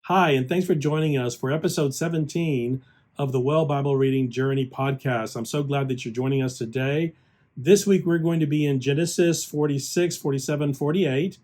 Hi, and thanks for joining us for episode 17 of the Well Bible Reading Journey podcast. I'm so glad that you're joining us today. This week, we're going to be in Genesis 46, 47, 48.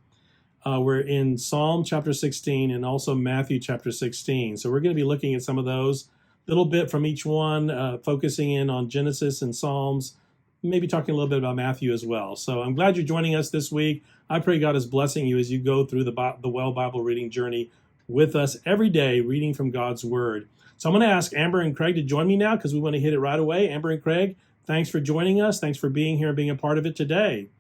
We're in Psalm chapter 16 and also Matthew chapter 16. So we're going to be looking at some of those, a little bit from each one, focusing in on Genesis and Psalms, maybe talking a little bit about Matthew as well. So I'm glad you're joining us this week. I pray God is blessing you as you go through the Well Bible Reading Journey with us every day, reading from God's Word. So I'm going to ask Amber and Craig to join me now because we want to hit it right away. Amber and Craig, thanks for joining us. Thanks for being here and being a part of it today.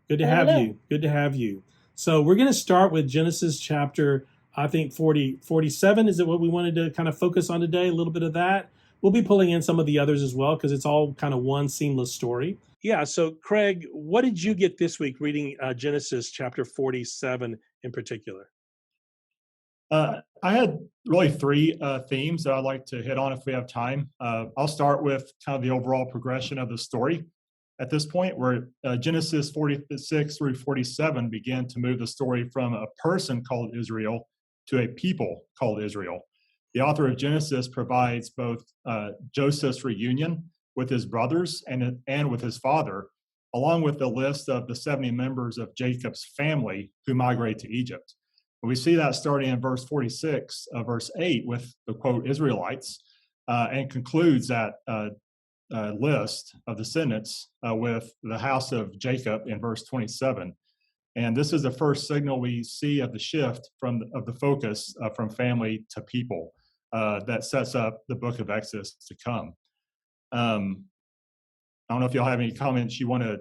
Good to Hello, have hello. you. Good to have you. So we're going to start with Genesis chapter, I think 47. Is it what we wanted to kind of focus on today? A little bit of that. We'll be pulling in some of the others as well because it's all kind of one seamless story. Yeah. So Craig, what did you get this week reading Genesis chapter 47 in particular? I had really three themes that I'd like to hit on if we have time. I'll start with kind of the overall progression of the story at this point, where Genesis 46 through 47 began to move the story from a person called Israel to a people called Israel. The author of Genesis provides both Joseph's reunion with his brothers and with his father, along with the list of the 70 members of Jacob's family who migrate to Egypt. We see that starting in verse 46, verse 8, with the quote Israelites, and concludes that list of descendants with the house of Jacob in verse 27. And this is the first signal we see of the shift of the focus from family to people that sets up the book of Exodus to come. I don't know if y'all have any comments you want to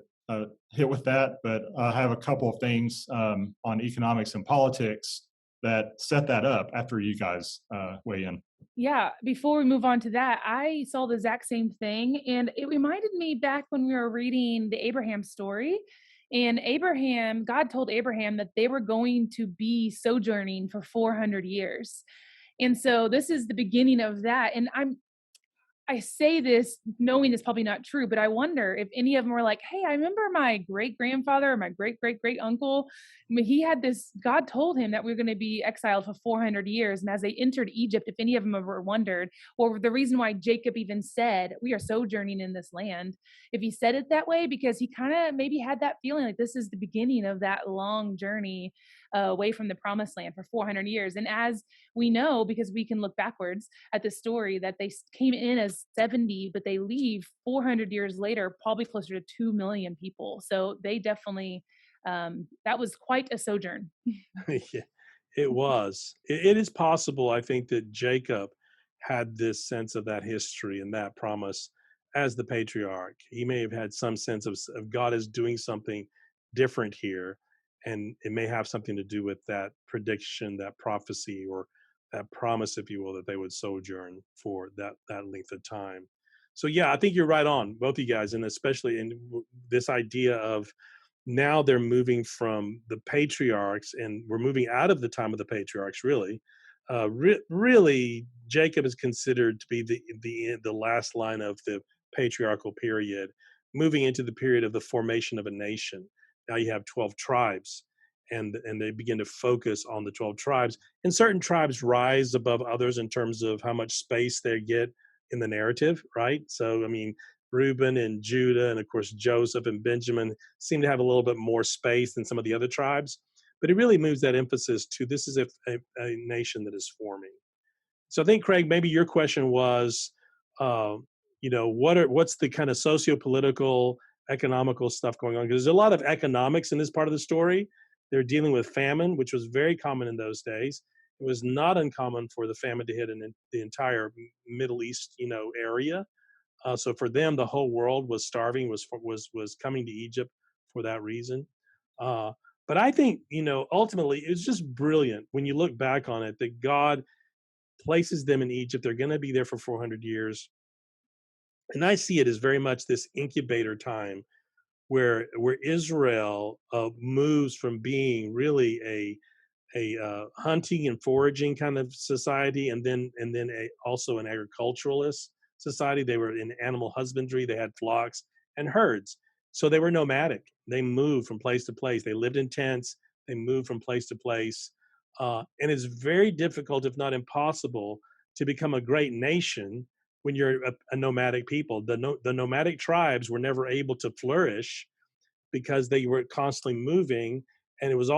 hit with that, but I have a couple of things on economics and politics that set that up after you guys weigh in. Yeah, before we move on to that, I saw the exact same thing. And it reminded me back when we were reading the Abraham story. And Abraham, God told Abraham that they were going to be sojourning for 400 years. And so this is the beginning of that. And I say this knowing it's probably not true, but I wonder if any of them were like, hey, I remember my great grandfather or my great great great uncle. I mean, he had this, God told him that we were going to be exiled for 400 years. And as they entered Egypt, if any of them ever wondered, or the reason why Jacob even said, we are sojourning in this land, if he said it that way, because he kind of maybe had that feeling like this is the beginning of that long journey away from the promised land for 400 years. And as we know, because we can look backwards at the story, that they came in as 70, but they leave 400 years later, probably closer to 2 million people. So they definitely, that was quite a sojourn. Yeah, it was. It is possible, I think, that Jacob had this sense of that history and that promise as the patriarch. He may have had some sense of God is doing something different here, and it may have something to do with that prediction, that prophecy, or that promise, if you will, that they would sojourn for that length of time. So yeah, I think you're right on, both of you guys, and especially in this idea of now they're moving from the patriarchs and we're moving out of the time of the patriarchs, really. Really, Jacob is considered to be the last line of the patriarchal period, moving into the period of the formation of a nation. Now you have 12 tribes, and they begin to focus on the 12 tribes, and certain tribes rise above others in terms of how much space they get in the narrative, right? So I mean, Reuben and Judah, and of course Joseph and Benjamin seem to have a little bit more space than some of the other tribes. But it really moves that emphasis to this is a nation that is forming. So I think, Craig, maybe your question was, uh, what's the kind of socio-political, economical stuff going on? Because there's a lot of economics in this part of the story. They're dealing with famine, which was very common in those days. It was not uncommon for the famine to hit the entire Middle East, area. So for them, the whole world was starving, was coming to Egypt for that reason. Uh, but I think ultimately it's just brilliant when you look back on it that God places them in Egypt. They're going to be there for 400 years, and I see it as very much this incubator time where Israel moves from being really a hunting and foraging kind of society, and then also an agriculturalist society. They were in animal husbandry. They had flocks and herds, so they were nomadic. They moved from place to place. They lived in tents. They moved from place to place. And it's very difficult, if not impossible, to become a great nation when you're a nomadic people. The nomadic tribes were never able to flourish because they were constantly moving, and it was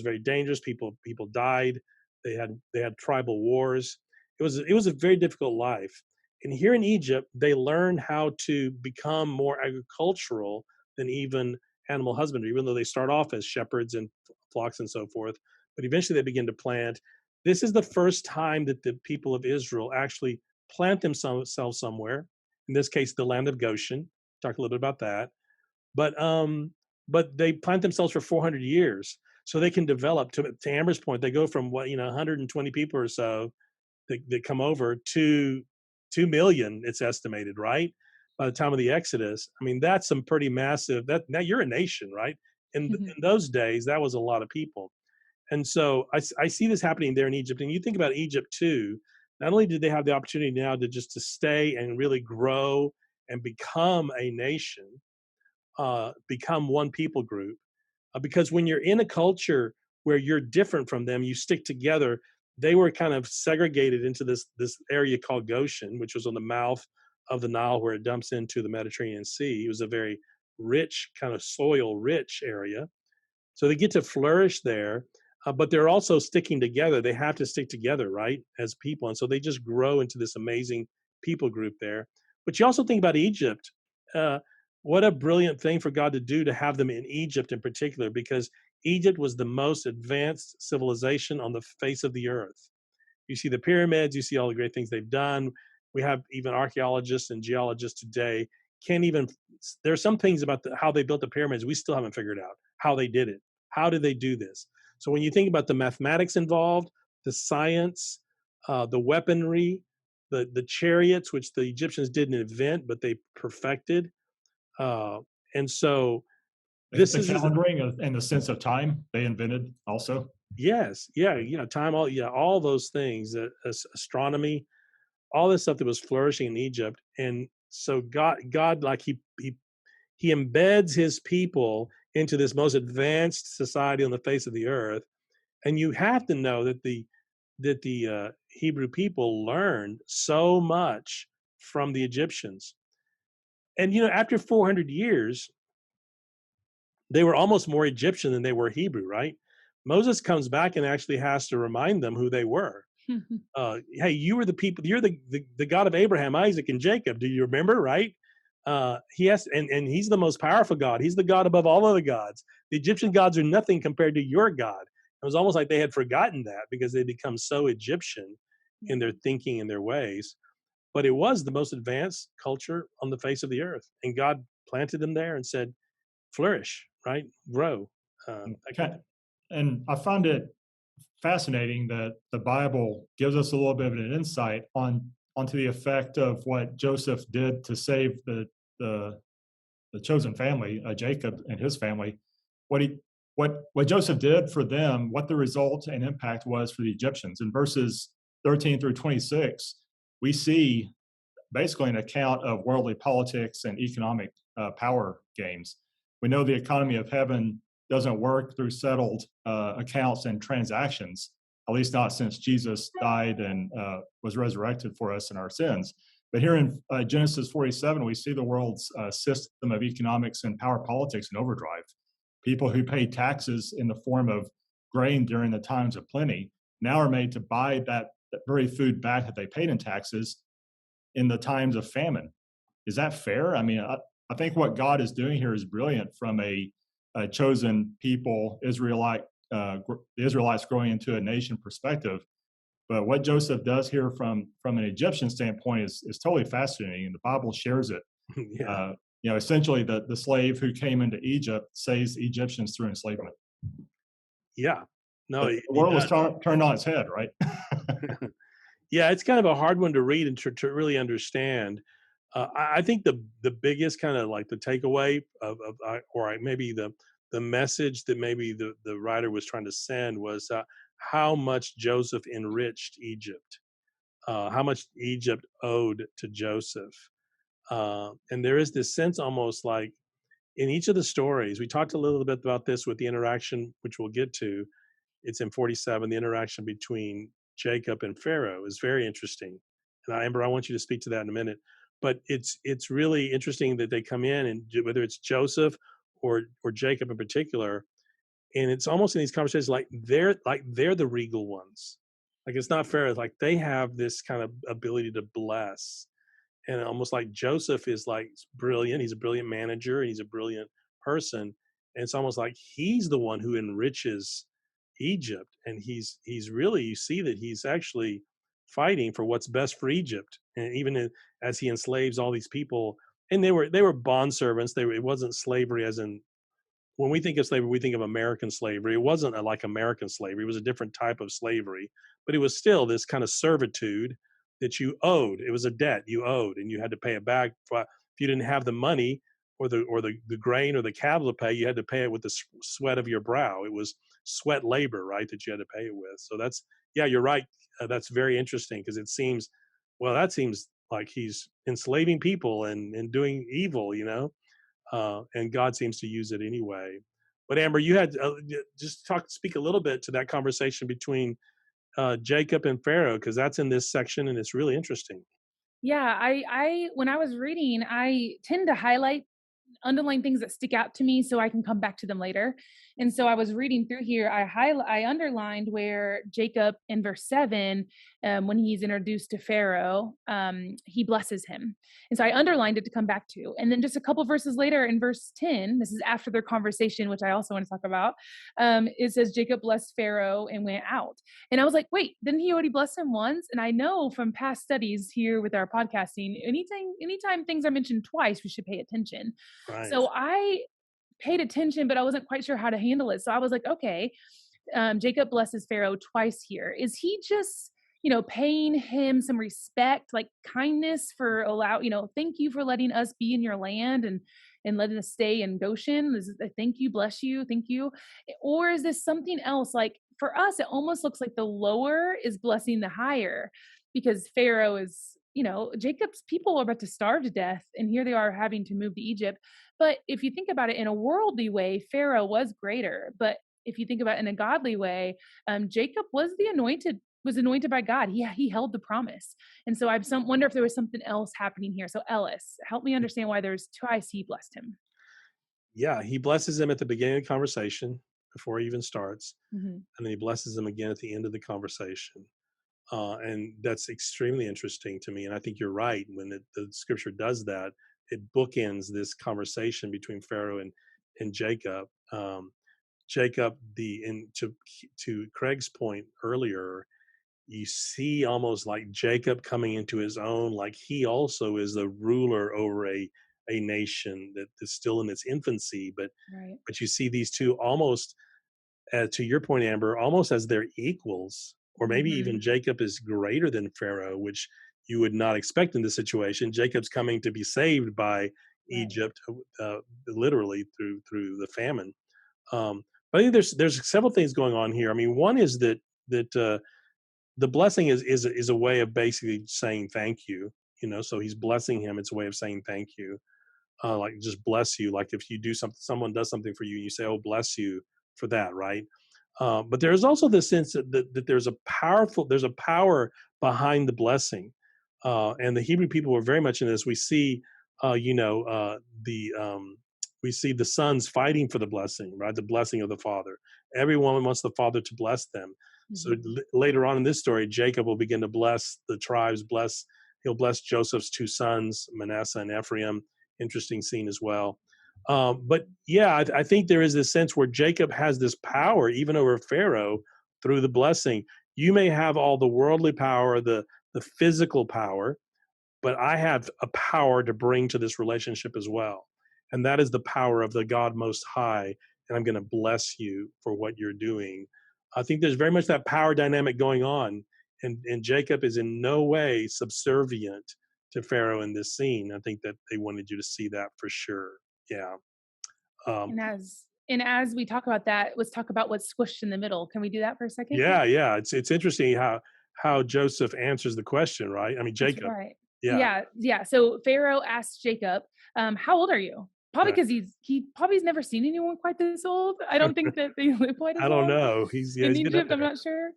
very dangerous. People died. They had tribal wars. It was a very difficult life. And here in Egypt, they learned how to become more agricultural than even animal husbandry, even though they start off as shepherds and flocks and so forth. But eventually they begin to plant. This is the first time that the people of Israel actually plant themselves somewhere. In this case, the land of Goshen. Talk a little bit about that. But they plant themselves for 400 years, so they can develop. To Amber's point, they go from 120 people or so that come over to 2 million. It's estimated, right? By the time of the Exodus, I mean that's some pretty massive. That now you're a nation, right? In those days, that was a lot of people, and so I see this happening there in Egypt. And you think about Egypt too. Not only did they have the opportunity now to stay and really grow and become a nation, become one people group, because when you're in a culture where you're different from them, you stick together. They were kind of segregated into this area called Goshen, which was on the mouth of the Nile where it dumps into the Mediterranean Sea. It was a very rich, kind of soil rich area, so they get to flourish there, but they're also sticking together. They have to stick together, right, as people. And so they just grow into this amazing people group there. But you also think about Egypt. Uh, what a brilliant thing for God to do to have them in Egypt in particular, because Egypt was the most advanced civilization on the face of the earth. You see the pyramids, you see all the great things they've done. We have even archaeologists and geologists today can't even. There are some things about how they built the pyramids we still haven't figured out how they did it. How did they do this? So when you think about the mathematics involved, the science, the weaponry, the chariots, which the Egyptians didn't invent but they perfected, uh, and so this The is calendaring and the sense of time they invented also. yes, yeah, time, all those things, astronomy, all this stuff that was flourishing in Egypt. And so God, like he embeds his people into this most advanced society on the face of the earth. And you have to know that the Hebrew people learned so much from the Egyptians. And after 400 years, they were almost more Egyptian than they were Hebrew, right? Moses comes back and actually has to remind them who they were. Hey, you were the people. You're the God of Abraham, Isaac, and Jacob. Do you remember? Right? He has, and he's the most powerful God. He's the God above all other gods. The Egyptian gods are nothing compared to your God. It was almost like they had forgotten that because they become so Egyptian in their thinking and their ways. But it was the most advanced culture on the face of the earth, and God planted them there and said, "Flourish, right? Grow." That kind of Okay. thing. And I find it fascinating that the Bible gives us a little bit of an insight onto the effect of what Joseph did to save the the chosen family, Jacob and his family. What he what Joseph did for them, what the result and impact was for the Egyptians. In verses 13 through 26, we see basically an account of worldly politics and economic power games. We know the economy of heaven doesn't work through settled accounts and transactions, at least not since Jesus died and was resurrected for us in our sins. But here in Genesis 47, we see the world's system of economics and power politics in overdrive. People who paid taxes in the form of grain during the times of plenty now are made to buy that very food back that they paid in taxes in the times of famine. Is that fair? I mean, I think what God is doing here is brilliant from a chosen people, the Israelites growing into a nation perspective. But what Joseph does here from an Egyptian standpoint is totally fascinating, and the Bible shares it. Yeah, Uh, essentially, the slave who came into Egypt saves the Egyptians through enslavement. yeah. No, The he world was does. turned on its head, right? Yeah, it's kind of a hard one to read and to really understand. I think the biggest kind of like the takeaway or maybe the message that maybe the writer was trying to send was how much Joseph enriched Egypt, how much Egypt owed to Joseph. And there is this sense almost like in each of the stories, we talked a little bit about this with the interaction, which we'll get to. it's in 47. The interaction between Jacob and Pharaoh is very interesting. And Amber, I want you to speak to that in a minute. But it's really interesting that they come in, and whether it's Joseph or Jacob in particular, and it's almost in these conversations like they're the regal ones. Like it's not fair. It's like they have this kind of ability to bless, and almost like Joseph is like brilliant. He's a brilliant manager and he's a brilliant person. And it's almost like he's the one who enriches Egypt. And he's really, you see that he's actually fighting for what's best for Egypt. And even as he enslaves all these people, and they were bond servants. It wasn't slavery as in, when we think of slavery, we think of American slavery. It wasn't like American slavery. It was a different type of slavery, but it was still this kind of servitude that you owed. It was a debt you owed, and you had to pay it back. If you didn't have the money or the grain or the cattle to pay, you had to pay it with the sweat of your brow. It was sweat labor, right, that you had to pay it with. So that's, yeah, you're right. That's very interesting because it seems, well, that seems like he's enslaving people and doing evil, and God seems to use it anyway. But Amber, you had just speak a little bit to that conversation between Jacob and Pharaoh, because that's in this section and it's really interesting. Yeah, I when I was reading, I tend to highlight underline things that stick out to me so I can come back to them later. And so I was reading through here, I underlined where Jacob in verse 7, when he's introduced to Pharaoh, he blesses him. And so I underlined it to come back to. And then just a couple verses later in verse 10, this is after their conversation, which I also want to talk about. It says Jacob blessed Pharaoh and went out. And I was like, wait, didn't he already bless him once? And I know from past studies here with our podcasting, anytime things are mentioned twice, we should pay attention. Right. So I paid attention, but I wasn't quite sure how to handle it. So I was like, okay, Jacob blesses Pharaoh twice here. Is he just, paying him some respect, like kindness for thank you for letting us be in your land and letting us stay in Goshen? Is it a thank you, bless you, thank you? Or is this something else? Like for us, it almost looks like the lower is blessing the higher because Pharaoh is, Jacob's people are about to starve to death, and here they are having to move to Egypt. But if you think about it in a worldly way, Pharaoh was greater. But if you think about it in a godly way, Jacob was anointed by God. He held the promise. And so wonder if there was something else happening here. So Ellis, help me understand why there's twice he blessed him. Yeah, he blesses him at the beginning of the conversation before he even starts, Hmm. and then he blesses him again at the end of the conversation. And that's extremely interesting to me. And I think you're right. When the scripture does that, it bookends this conversation between Pharaoh and Jacob. Jacob, to Craig's point earlier, you see almost like Jacob coming into his own, like he also is the ruler over a nation that is still in its infancy, Right. but you see these two almost, to your point, Amber, almost as their equals, or maybe even Hmm. Jacob is greater than Pharaoh, which you would not expect in this situation. Jacob's coming to be saved by Right. Egypt, literally through the famine. But I think there's several things going on here. I mean, one is that the blessing is a way of basically saying thank you. So he's blessing him. It's a way of saying thank you, like just bless you. Like if you do something, someone does something for you, and you say, "Oh, bless you for that," right? But there's also this sense that there's a power behind the blessing, and the Hebrew people were very much in this. We see, the we see the sons fighting for the blessing, right? The blessing of the father. Everyone wants the father to bless them. So Hmm. later on in this story, Jacob will begin to bless the tribes. He'll bless Joseph's two sons, Manasseh and Ephraim. Interesting scene as well. But yeah, I think there is this sense where Jacob has this power even over Pharaoh through the blessing. You may have all the worldly power, the physical power, but I have a power to bring to this relationship as well. And that is the power of the God Most High. And I'm going to bless you for what you're doing. I think there's very much that power dynamic going on. And Jacob is in no way subservient to Pharaoh in this scene. I think that they wanted you to see that for sure. Yeah. Um, And as we talk about that, let's talk about what's squished in the middle. Can we do that for a second? yeah, yeah. It's interesting how Joseph answers the question, right? I mean That's Jacob. right. Yeah. Yeah, yeah. So Pharaoh asked Jacob, "How old are you?" Probably Right. because he probably's never seen anyone quite this old. I don't think that they live quite I as don't long know. He's yeah, in he's getting up Egypt, I'm there. not sure.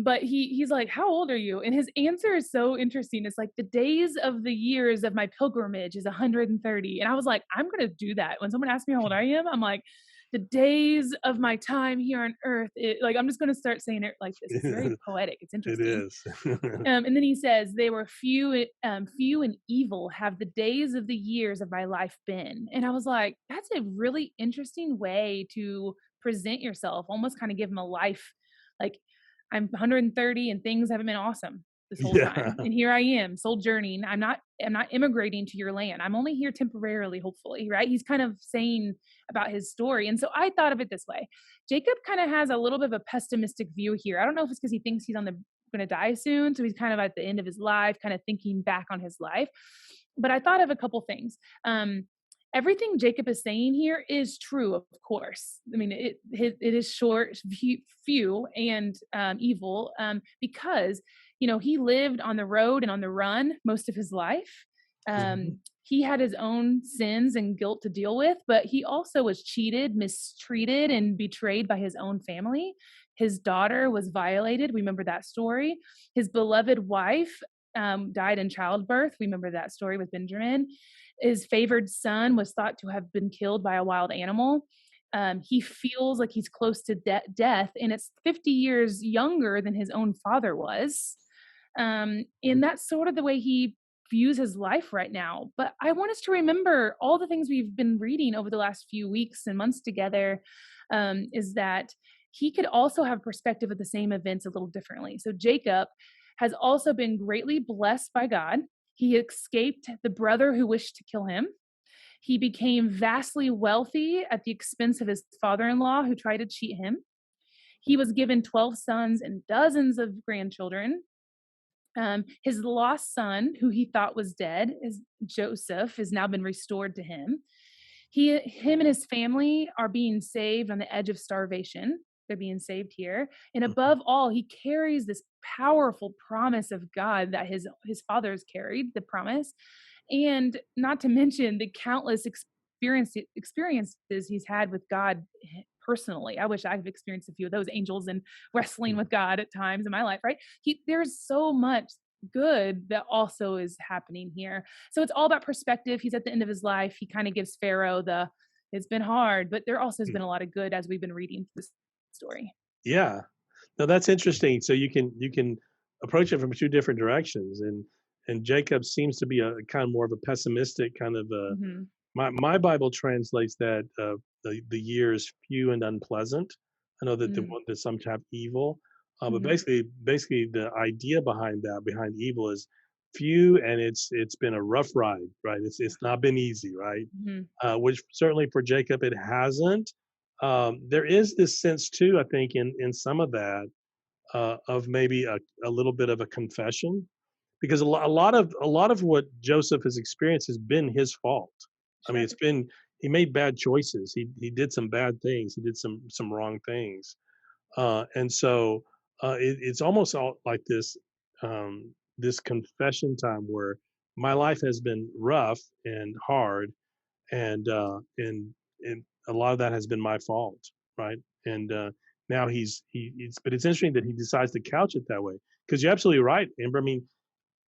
But he's like, "How old are you?" And his answer is so interesting. It's like, "The days of the years of my pilgrimage is 130." And I was like, "I'm gonna do that." When someone asks me how old I am, I'm like, "The days of my time here on earth," like, I'm just gonna start saying it like this. It's very poetic. It's It interesting. is. And then he says, "They were few and evil have the days of the years of my life been." And I was like, "That's a really interesting way to present yourself. Almost kind of give him a life, like I'm 130 and things haven't been awesome this whole Yeah. time, and here I am, sojourning. I'm not immigrating to your land. I'm only here temporarily, hopefully." Right? He's kind of saying about his story, and so I thought of it this way: Jacob kind of has a little bit of a pessimistic view here. I don't know if it's because he thinks he's on the going to die soon. So he's kind of at the end of his life, kind of thinking back on his life. But I thought of a couple things. Um, Everything Jacob is saying here is true, of course. I mean, it is short, few, and evil, because he lived on the road and on the run most of his life. Mhm. He had his own sins and guilt to deal with, but he also was cheated, mistreated, and betrayed by his own family. His daughter was violated. We remember that story. His beloved wife died in childbirth. We remember that story with Benjamin. His favored son was thought to have been killed by a wild animal. He feels like he's close to death, and it's 50 years younger than his own father was. And that's sort of the way he views his life right now. But I want us to remember all the things we've been reading over the last few weeks and months together, is that he could also have perspective of the same events a little differently. So Jacob has also been greatly blessed by God. He escaped the brother who wished to kill him. He became vastly wealthy at the expense of his father in law, who tried to cheat him. He was given 12 sons and dozens of grandchildren. His lost son, who he thought was dead, is Joseph, has now been restored to him. Him and his family are being saved on the edge of starvation. They're being saved here. And Mhm. above all, he carries this powerful promise of God that his fathers carried, the promise. And not to mention the countless experiences he's had with God personally. I wish I could experienced a few of those angels and wrestling with God at times in my life, right? There's so much good that also is happening here. So it's all about perspective. He's at the end of his life. He kind of gives Pharaoh the it's been hard, but there also has been a lot of good as we've been reading this story. Yeah. No, that's interesting. So you can approach it from two different directions, and Jacob seems to be a kind of more of a pessimistic kind of a. Hmm. My Bible translates that the years few and unpleasant. I know that the Mm-hmm. one that some have evil, but Hmm. basically the idea behind evil is few, and it's been a rough ride, right? It's not been easy, right? Hmm. Which certainly for Jacob it hasn't. There is this sense too, I think, in some of that of maybe a little bit of a confession, because a lot of what Joseph has experienced has been his fault. I mean, Sure. it's been he made bad choices. He did some bad things. He did some wrong things, and so it's almost all like this confession time where my life has been rough and hard, and a lot of that has been my fault, right? And now but it's interesting that he decides to couch it that way, because you're absolutely right, Amber. I mean,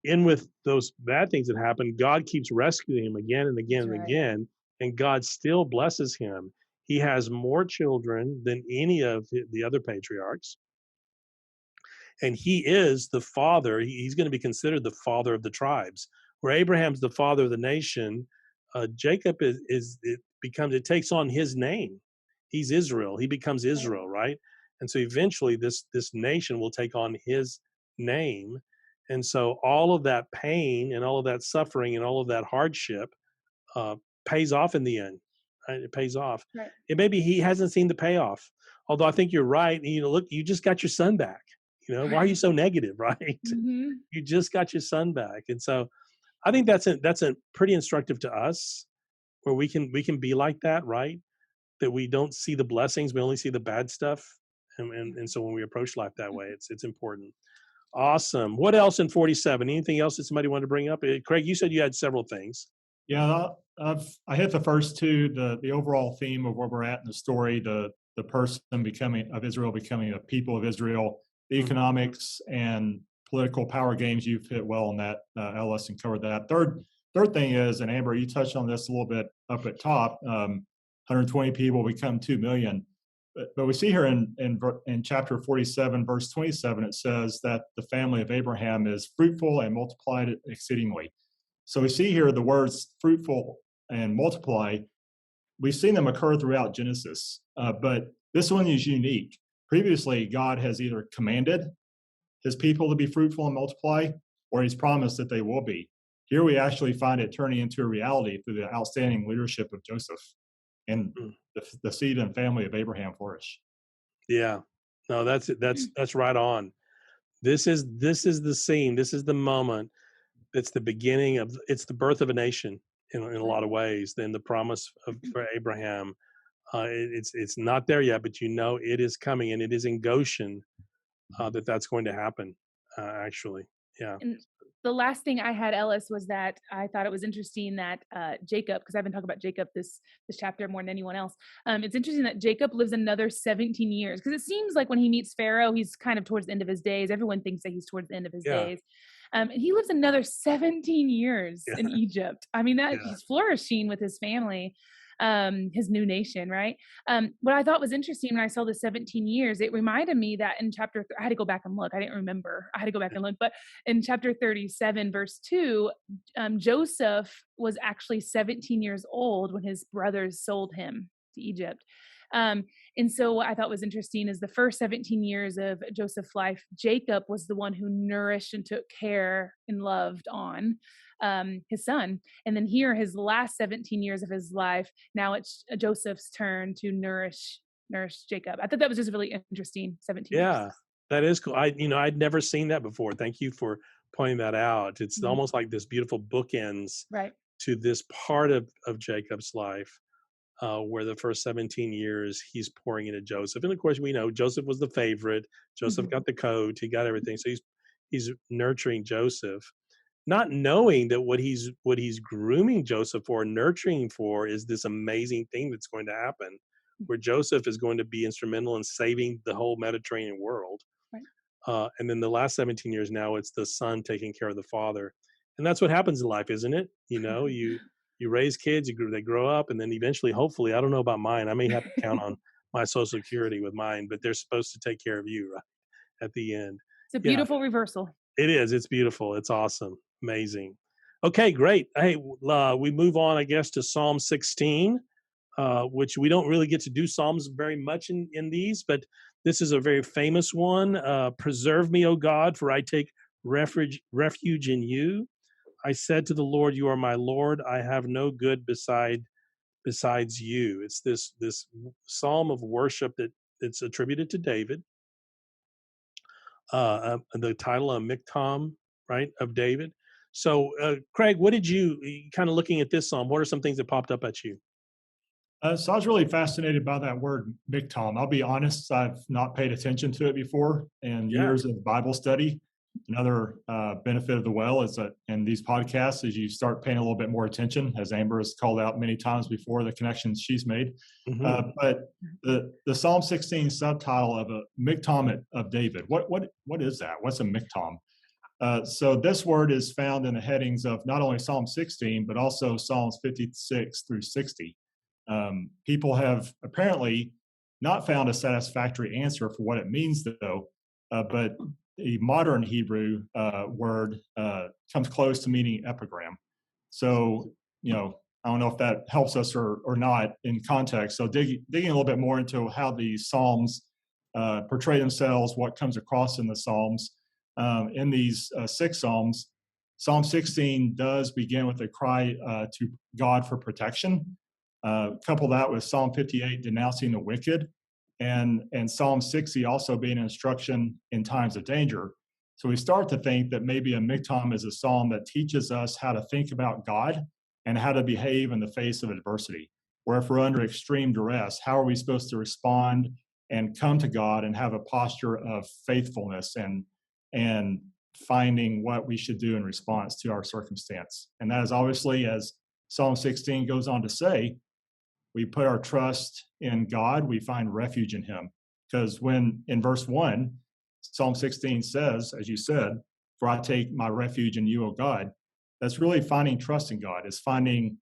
in with those bad things that happen, God keeps rescuing him again and again That's and right. again, and God still blesses him. He has more children than any of the other patriarchs, and he is the father. He's going to be considered the father of the tribes. Where Abraham's the father of the nation, Jacob it takes on his name. He's Israel. He becomes Right. Israel, right? And so eventually, this nation will take on his name, and so all of that pain and all of that suffering and all of that hardship uh, pays off in the end. Right? It pays off. Right. And maybe he hasn't seen the payoff. Although I think you're right. Look, you just got your son back. Why are you Right. so negative, right? Hmm. You just got your son back, and so I think that's a pretty instructive to us, where we can be like that, right? That we don't see the blessings, we only see the bad stuff, and so when we approach life that way, it's important. Awesome. What else in 47? Anything else that somebody wanted to bring up? Craig, you said you had several things. Yeah, I hit the first two. The overall theme of where we're at in the story, the person becoming of Israel becoming a people of Israel, the Mhm. economics and political power games. You've hit well on that, Ellis, and covered that. Third thing is, and Amber, you touched on this a little bit up at top. 120 people become 2 million. But we see here in chapter 47, verse 27, it says that the family of Abraham is fruitful and multiplied exceedingly. So we see here the words fruitful and multiply. We've seen them occur throughout Genesis, but this one is unique. Previously, God has either commanded his people to be fruitful and multiply, or he's promised that they will be. Here we actually find it turning into a reality through the outstanding leadership of Joseph, and Mm. the seed and family of Abraham flourish. Yeah. No, that's it. That's right on. This is the scene. This is the moment. It's the beginning of it's the birth of a nation in a Right. lot of ways. Then the promise of for Abraham. It's not there yet, but you know it is coming, and it is in Goshen that's going to happen. Actually, yeah, And the last thing I had, Ellis, was that I thought it was interesting that Jacob, because I've been talking about Jacob this chapter more than anyone else. It's interesting that Jacob lives another 17 years, because it seems like when he meets Pharaoh, he's kind of towards the end of his days. Everyone thinks that he's towards the end of his yeah, days. And he lives another 17 years in yeah, Egypt. I mean, that yeah. he's flourishing with his family, his new nation, right? What I thought was interesting when I saw the 17 years, it reminded me that in I had to go back and look. I didn't remember. I had to go back and look, but in chapter 37, verse 2, Joseph was actually 17 years old when his brothers sold him to Egypt. Um, and so, what I thought was interesting is the first 17 years of Joseph's life, Jacob was the one who nourished and took care and loved on his son. And then here, his last 17 years of his life, now it's Joseph's turn to nourish Jacob. I thought that was just really interesting. 17 years. Yeah, that is cool. I'd never seen that before. Thank you for pointing that out. It's Mhm. almost like this beautiful bookends Right. to this part of Jacob's life, where the first 17 years he's pouring into Joseph, and of course we know Joseph was the favorite. Joseph Mhm. got the coat, he got everything, so he's nurturing Joseph, not knowing that what he's grooming Joseph for, nurturing for, is this amazing thing that's going to happen, where Joseph is going to be instrumental in saving the whole Mediterranean world. Right. And then the last 17 years, now it's the son taking care of the father, and that's what happens in life, isn't it? You raise kids, they grow up, and then eventually, hopefully, I don't know about mine. I may have to count on my Social Security with mine, but they're supposed to take care of you, right, at the end. It's a Yeah, beautiful reversal. it is. It's beautiful. It's awesome. Amazing. Okay, great. Hey, we move on, I guess, to Psalm 16, which we don't really get to do Psalms very much in these, but this is a very famous one. Preserve me, O God, for I take refuge in you. I said to the Lord, you are my Lord. I have no good besides you. It's this psalm of worship that it's attributed to David. The title of Miktam, right, of David. So, Craig, what did you kind of looking at this psalm? What are some things that popped up at you? So I was really fascinated by that word miktam. I'll be honest, I've not paid attention to it before in Yeah. years of Bible study. Another benefit of the well is that in these podcasts, as you start paying a little bit more attention, as Amber has called out many times before, the connections she's made. Hmm. But the Psalm 16 subtitle of a miktam of David, what is that? What's a miktam? So this word is found in the headings of not only Psalm 16, but also Psalms 56 through 60. People have apparently not found a satisfactory answer for what it means, though. But the modern Hebrew word comes close to meaning epigram. So, I don't know if that helps us or not in context. So, digging a little bit more into how the Psalms portray themselves, what comes across in the Psalms. In these six Psalms, Psalm 16 does begin with a cry to God for protection. Couple that with Psalm 58 denouncing the wicked, and Psalm 60 also being an instruction in times of danger. So we start to think that maybe a miktam is a psalm that teaches us how to think about God and how to behave in the face of adversity. Where if we're under extreme duress, how are we supposed to respond and come to God and have a posture of faithfulness and finding what we should do in response to our circumstance. And that is obviously, as Psalm 16 goes on to say, we put our trust in God, we find refuge in him. Because when in verse 1, Psalm 16 says, as you said, for I take my refuge in you, O God, that's really finding trust in God. It's finding,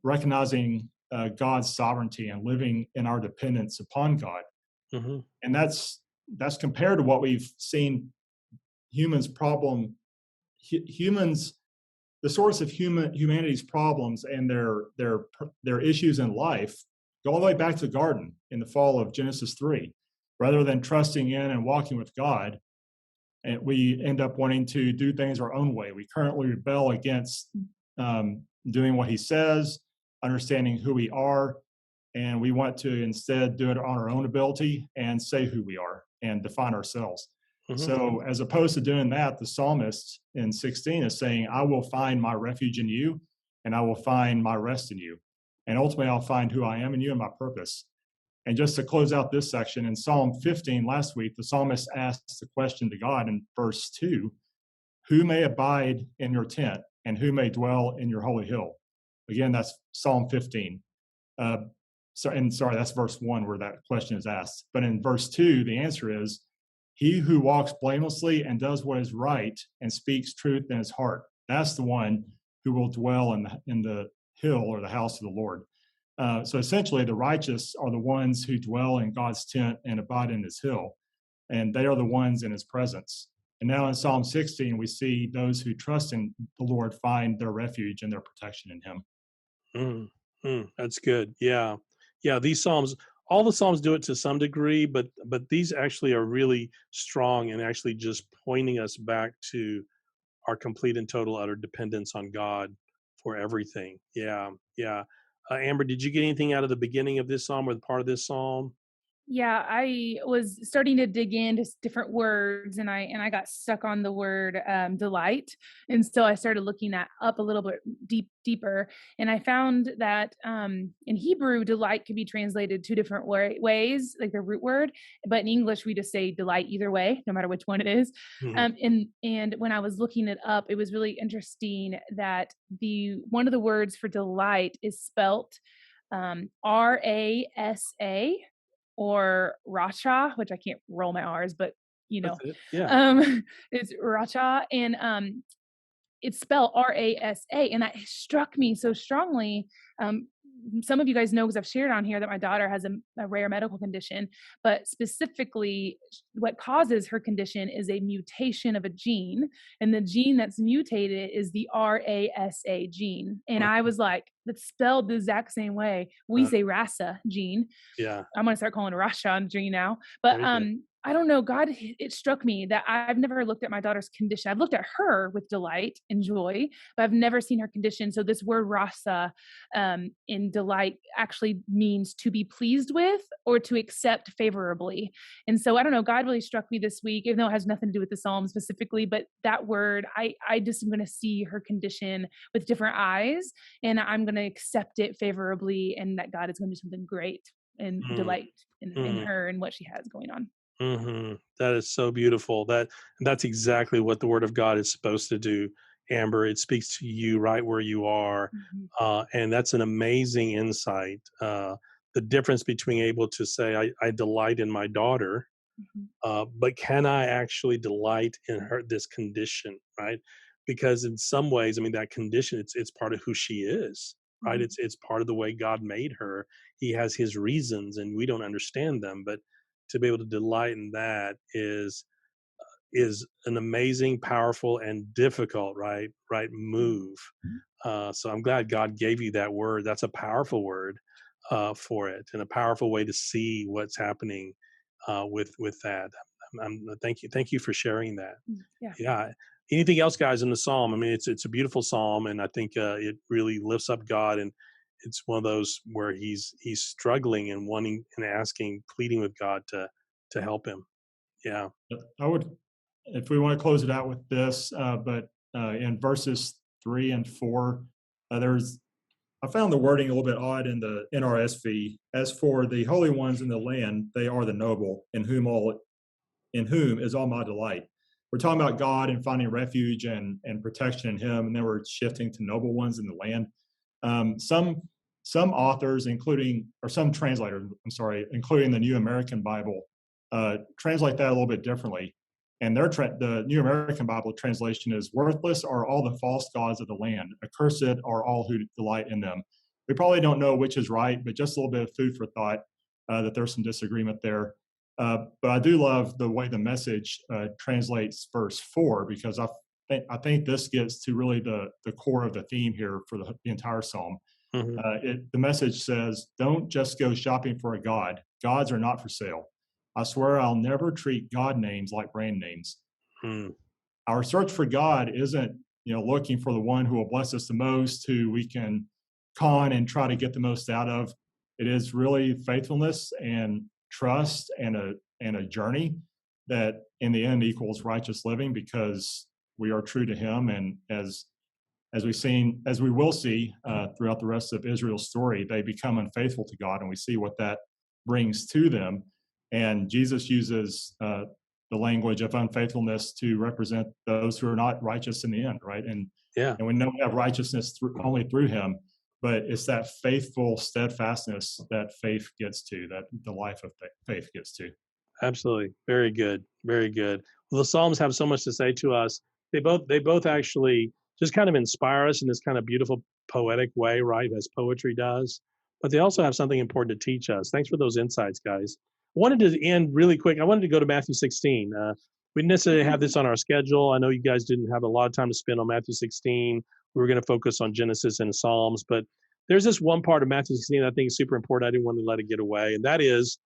recognizing God's sovereignty and living in our dependence upon God. Hmm. And that's compared to what we've seen humans problem, humans, the source of humanity's problems and their issues in life go all the way back to the garden in the fall of Genesis 3. Rather than trusting in and walking with God, and we end up wanting to do things our own way. We currently rebel against doing what he says, understanding who we are, and we want to instead do it on our own ability and say who we are and define ourselves. Hmm. So, as opposed to doing that, the psalmist in 16 is saying, I will find my refuge in you, and I will find my rest in you. And ultimately, I'll find who I am in you and my purpose. And just to close out this section, in Psalm 15 last week, the psalmist asks the question to God in verse 2, who may abide in your tent and who may dwell in your holy hill? Again, that's Psalm 15. Uh, sorry, that's verse 1 where that question is asked. But in verse 2, the answer is, he who walks blamelessly and does what is right and speaks truth in his heart. That's the one who will dwell in the hill or the house of the Lord. So essentially, the righteous are the ones who dwell in God's tent and abide in his hill, and they are the ones in his presence. And now in Psalm 16, we see those who trust in the Lord find their refuge and their protection in him. Mm, that's good. Yeah, yeah. These psalms, all the psalms do it to some degree, but these actually are really strong and actually just pointing us back to our complete and total utter dependence on God for everything. Yeah, yeah. Amber, did you get anything out of the beginning of this psalm or the part of this psalm? Yeah, I was starting to dig into different words, and I got stuck on the word delight, and so I started looking that up a little bit deeper, and I found that in Hebrew, delight can be translated two different ways, like the root word, but in English we just say delight either way, no matter which one it is. Mhm. And when I was looking it up, it was really interesting that the one of the words for delight is spelt Rasa or Racha, which I can't roll my R's, but you That's know, it. Yeah. it's Racha, and it's spelled Rasa, and that struck me so strongly. Some of you guys know because I've shared on here that my daughter has a rare medical condition, but specifically, what causes her condition is a mutation of a gene, and the gene that's mutated is the Rasa gene. And I Uh, was like, that's spelled the exact same way. We uh, say Rasa gene, yeah. I'm gonna start calling it Rasha Dream now. But Very good. I don't know. God, it struck me that I've never looked at my daughter's condition. I've looked at her with delight and joy, but I've never seen her condition. So this word rasa in delight actually means to be pleased with or to accept favorably. And so I don't know. God really struck me this week, even though it has nothing to do with the psalm specifically. But that word, I just am going to see her condition with different eyes, and I'm going to accept it favorably, and that God is going to do something great and Mm, delight in mm. her and what she has going on. That is so beautiful. That's exactly what the Word of God is supposed to do, Amber. It speaks to you right where you are, Mhm, and that's an amazing insight. The difference between able to say, "I delight in my daughter," mhm, but can I actually delight in her this condition, right? Because in some ways, I mean, that condition it's part of who she is, right? mhm, It's part of the way God made her. He has His reasons, and we don't understand them, but to be able to delight in that is an amazing, powerful, and difficult, right mhm, move. So I'm glad God gave you that word. That's a powerful word for it, and a powerful way to see what's happening with that. Thank you for sharing that. mm, yeah. Yeah. Anything else, guys, in the psalm? I mean, it's a beautiful psalm, and I think it really lifts up God, and it's one of those where he's struggling and wanting and asking, pleading with God to help him. Yeah. I would, if we want to close it out with this, but in verses 3 and 4, there's I found the wording a little bit odd in the NRSV. As for the holy ones in the land, they are the noble, in whom is all my delight. We're talking about God and finding refuge and protection in Him, and then we're shifting to noble ones in the land. Some authors, some translators, I'm sorry, including the New American Bible, translate that a little bit differently. And the New American Bible translation is, "Worthless are all the false gods of the land. Accursed are all who delight in them." We probably don't know which is right, but just a little bit of food for thought, that there's some disagreement there. But I do love the way the Message translates verse 4, because I think this gets to really the core of the theme here for the entire psalm. Hmm. The Message says, "Don't just go shopping for a god. Gods are not for sale. I swear I'll never treat God names like brand names." Mm. Our search for God isn't, looking for the one who will bless us the most, who we can con and try to get the most out of. It is really faithfulness and trust and a journey that in the end equals righteous living, because we are true to Him. And as we will see throughout the rest of Israel's story, they become unfaithful to God, and we see what that brings to them. And Jesus uses the language of unfaithfulness to represent those who are not righteous in the end, right? And Yeah. and we know we have righteousness only through Him, but it's that faithful steadfastness that faith gets to, that the life of faith gets to. Absolutely. Very good. Very good. Well, the Psalms have so much to say to us. They both actually just kind of inspire us in this kind of beautiful poetic way, right? As poetry does. But they also have something important to teach us. Thanks for those insights, guys. I wanted to end really quick. I wanted to go to Matthew 16. We didn't necessarily have this on our schedule. I know you guys didn't have a lot of time to spend on Matthew 16. We were going to focus on Genesis and Psalms, but there's this one part of Matthew 16 that I think is super important. I didn't want to let it get away, and that is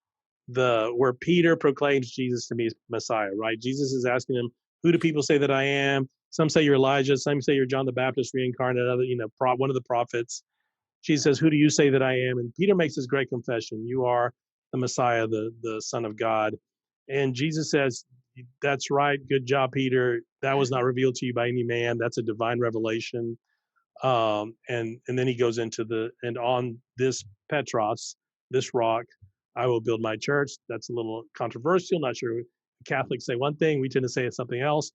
the where Peter proclaims Jesus to be Messiah, right? Jesus is asking him, "Who do people say that I am?" Some say you're Elijah, some say you're John the Baptist reincarnated, other, one of the prophets. Jesus says, "Who do you say that I am?" And Peter makes this great confession: "You are the Messiah, the Son of God." And Jesus says, "That's right. Good job, Peter. That was not revealed to you by any man. That's a divine revelation." And then he goes into and on this Petros, this rock, I will build my church. That's a little controversial. Not sure. Catholics say one thing, we tend to say it's something else.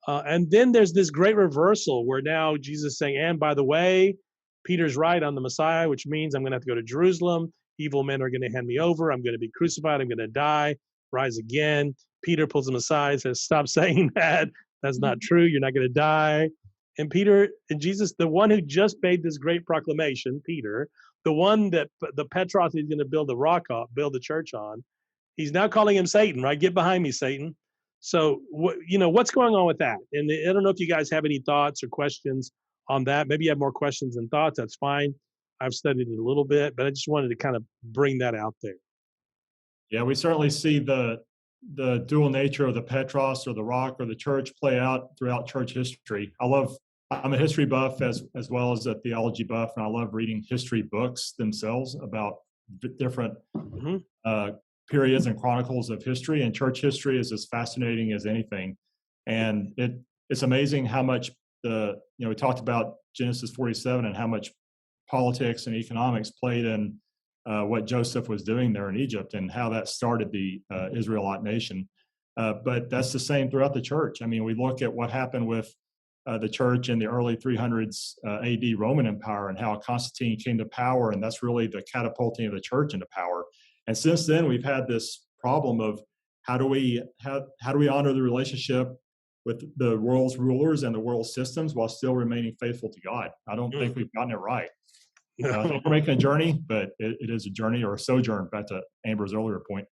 And then there's this great reversal where now Jesus is saying, "And by the way, Peter's right on the Messiah, which means I'm going to have to go to Jerusalem. Evil men are going to hand me over. I'm going to be crucified. I'm going to die, rise again." Peter pulls him aside, says, "Stop saying that. That's not true. You're not going to die." And Peter and Jesus, the one who just made this great proclamation, Peter, the one that the Petros is going to build the rock on, build the church on, he's now calling him Satan, right? "Get behind me, Satan." So, what's going on with that? And I don't know if you guys have any thoughts or questions on that. Maybe you have more questions than thoughts. That's fine. I've studied it a little bit, but I just wanted to kind of bring that out there. Yeah, we certainly see the dual nature of the Petros or the rock or the church play out throughout church history. I'm a history buff as well as a theology buff, and I love reading history books themselves about different Hmm. uh, periods and chronicles of history. And church history is as fascinating as anything. And it's amazing how much we talked about Genesis 47 and how much politics and economics played in what Joseph was doing there in Egypt and how that started the Israelite nation. But that's the same throughout the church. I mean, we look at what happened with the church in the early 300s AD Roman Empire and how Constantine came to power, and that's really the catapulting of the church into power. And since then, we've had this problem of how do we honor the relationship with the world's rulers and the world's systems while still remaining faithful to God? I don't think we've gotten it right. I think we're making a journey, but it is a journey or a sojourn. Back to Amber's earlier point.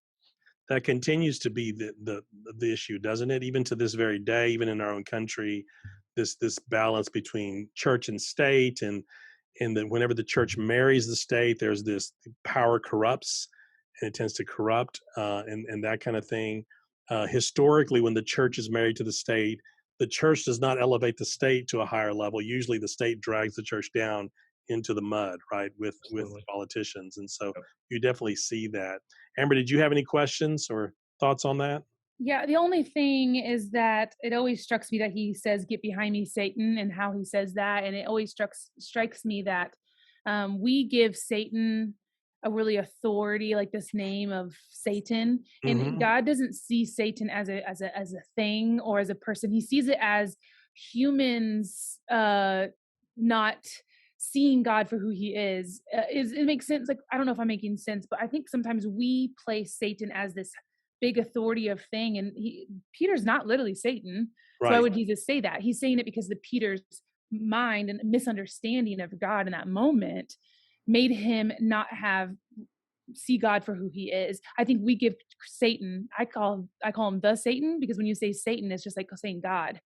That continues to be the issue, doesn't it? Even to this very day, even in our own country, this balance between church and state, and that whenever the church marries the state, there's this power corrupts, and it tends to corrupt, and that kind of thing. Historically, when the church is married to the church does not elevate the state to a higher level. Usually, the state drags the church down into the mud, right, with Absolutely. politicians, and so Yep. you definitely see that. Amber, did you have any questions or thoughts on that? Yeah, the only thing is that it always strikes me that he says, "Get behind me, Satan," and how he says that, and it always strikes me that we give Satan a really authority, like this name of Satan, and Hmm. God doesn't see Satan as a thing or as a person. He sees it as humans, not seeing God for who he is it makes sense. Like, I don't know if I'm making sense, but I think sometimes we place Satan as this big authority of thing, and Peter's not literally Satan. So why Right. would Jesus say that? He's saying it because the Peter's mind and misunderstanding of God in that moment made him not have see God for who he is. I think we give Satan, I call him the Satan, because when you say Satan, it's just like saying God.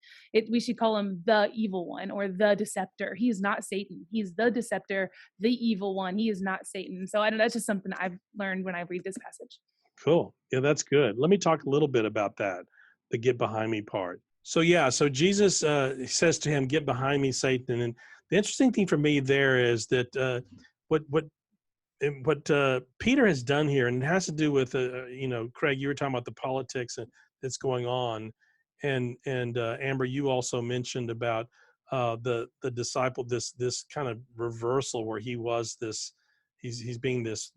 We should call him the evil one or the deceptor. He is not Satan. He's the deceptor, the evil one. He is not Satan. So I don't know, that's just something I've learned when I read this passage. Cool. Yeah, that's good. Let me talk a little bit about that, the get behind me part. So yeah, so Jesus says to him, "Get behind me, Satan." And the interesting thing for me there is that what what what Peter has done here, and it has to do with Craig, you were talking about the politics that's going on, and Amber, you also mentioned about the disciple, this kind of reversal where he was this, he's being this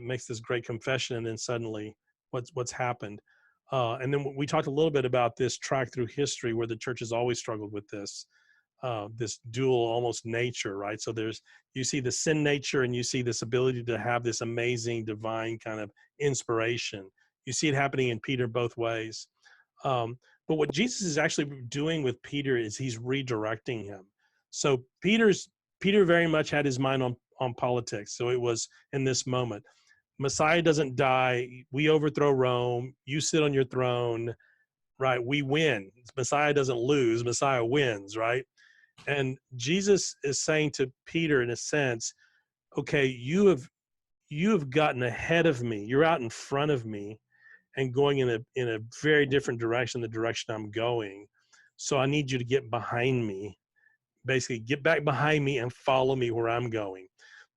makes this great confession, and then suddenly what's happened, and then we talked a little bit about this track through history where the church has always struggled with this dual almost nature, right? So you see the sin nature and you see this ability to have this amazing divine kind of inspiration. You see it happening in Peter both ways. But what Jesus is actually doing with Peter is he's redirecting him. So Peter very much had his mind on politics. So it was in this moment, Messiah doesn't die. We overthrow Rome. You sit on your throne, right? We win. Messiah doesn't lose. Messiah wins, right? And Jesus is saying to Peter, in a sense, okay, you have gotten ahead of me. You're out in front of me and going in a very different direction, the direction I'm going. So I need you to get behind me. Basically, get back behind me and follow me where I'm going.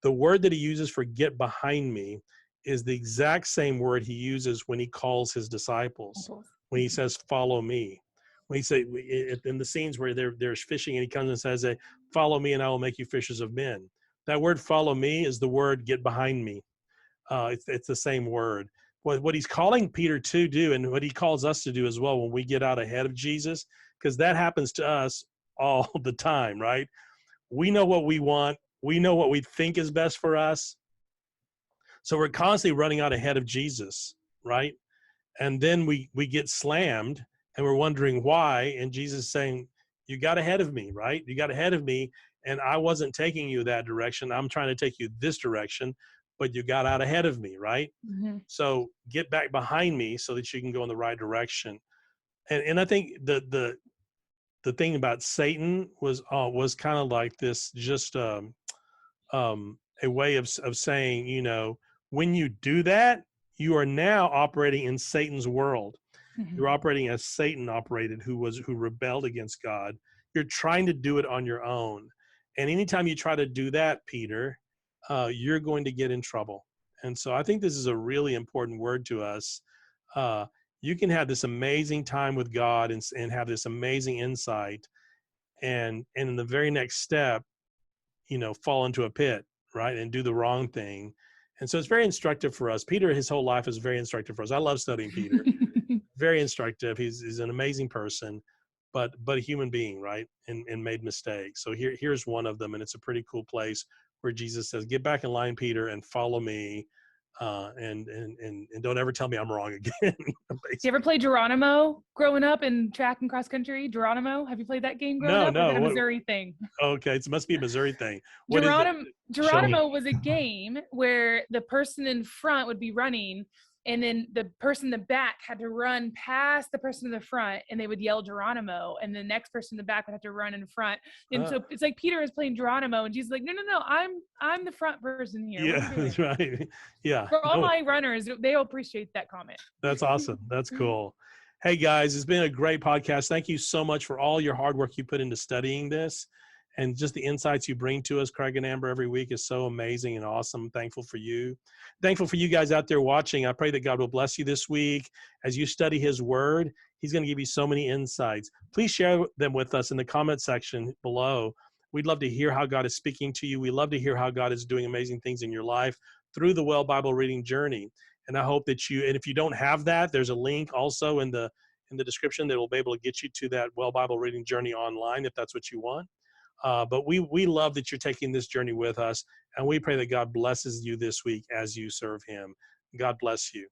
The word that he uses for get behind me is the exact same word he uses when he calls his disciples, when he says, follow me. When he say in the scenes where there's fishing and he comes and says, follow me and I will make you fishers of men. That word follow me is the word get behind me. It's the same word. What he's calling Peter to do, and what he calls us to do as well when we get out ahead of Jesus, because that happens to us all the time, right? We know what we want. We know what we think is best for us. So we're constantly running out ahead of Jesus, right? And then we get slammed and we're wondering why. And Jesus is saying, you got ahead of me, right? You got ahead of me and I wasn't taking you that direction. I'm trying to take you this direction, but you got out ahead of me, right? Mm-hmm. So get back behind me so that you can go in the right direction. And I think the thing about Satan was kind of like this, just a way of saying, when you do that, you are now operating in Satan's world. Mm-hmm. You're operating as Satan operated, who rebelled against God. You're trying to do it on your own. And anytime you try to do that, Peter, you're going to get in trouble. And so I think this is a really important word to us. Uh, you can have this amazing time with God and have this amazing insight. And in the very next step, fall into a pit, right? And do the wrong thing. And so it's very instructive for us. Peter, his whole life is very instructive for us. I love studying Peter. Very instructive. He's an amazing person, but a human being, right? And made mistakes. So here's one of them, and it's a pretty cool place where Jesus says, "Get back in line, Peter, and follow me, and don't ever tell me I'm wrong again." You ever play Geronimo growing up in track and cross country? Geronimo, have you played that game growing No, up? Or is no. that a Missouri thing? Okay, it must be a Missouri thing. What is it? Geronimo, Show me. Geronimo was a game where the person in front would be running, and then the person in the back had to run past the person in the front, and they would yell Geronimo, and the next person in the back would have to run in front. And so it's like Peter is playing Geronimo, and Jesus is like, no, I'm the front person here. What are Yeah, you doing? that's right. Yeah. For all No, my runners, they'll appreciate that comment. that's awesome. That's cool. Hey guys, it's been a great podcast. Thank you so much for all your hard work you put into studying this, and just the insights you bring to us, Craig and Amber, every week is so amazing and awesome. Thankful for you. Thankful for you guys out there watching. I pray that God will bless you this week as you study his word. He's going to give you so many insights. Please share them with us in the comment section below. We'd love to hear how God is speaking to you. We love to hear how God is doing amazing things in your life through the Well Bible Reading Journey. And I hope that and if you don't have that, there's a link also in the description that will be able to get you to that Well Bible Reading Journey online if that's what you want. But we love that you're taking this journey with us, and we pray that God blesses you this week as you serve Him. God bless you.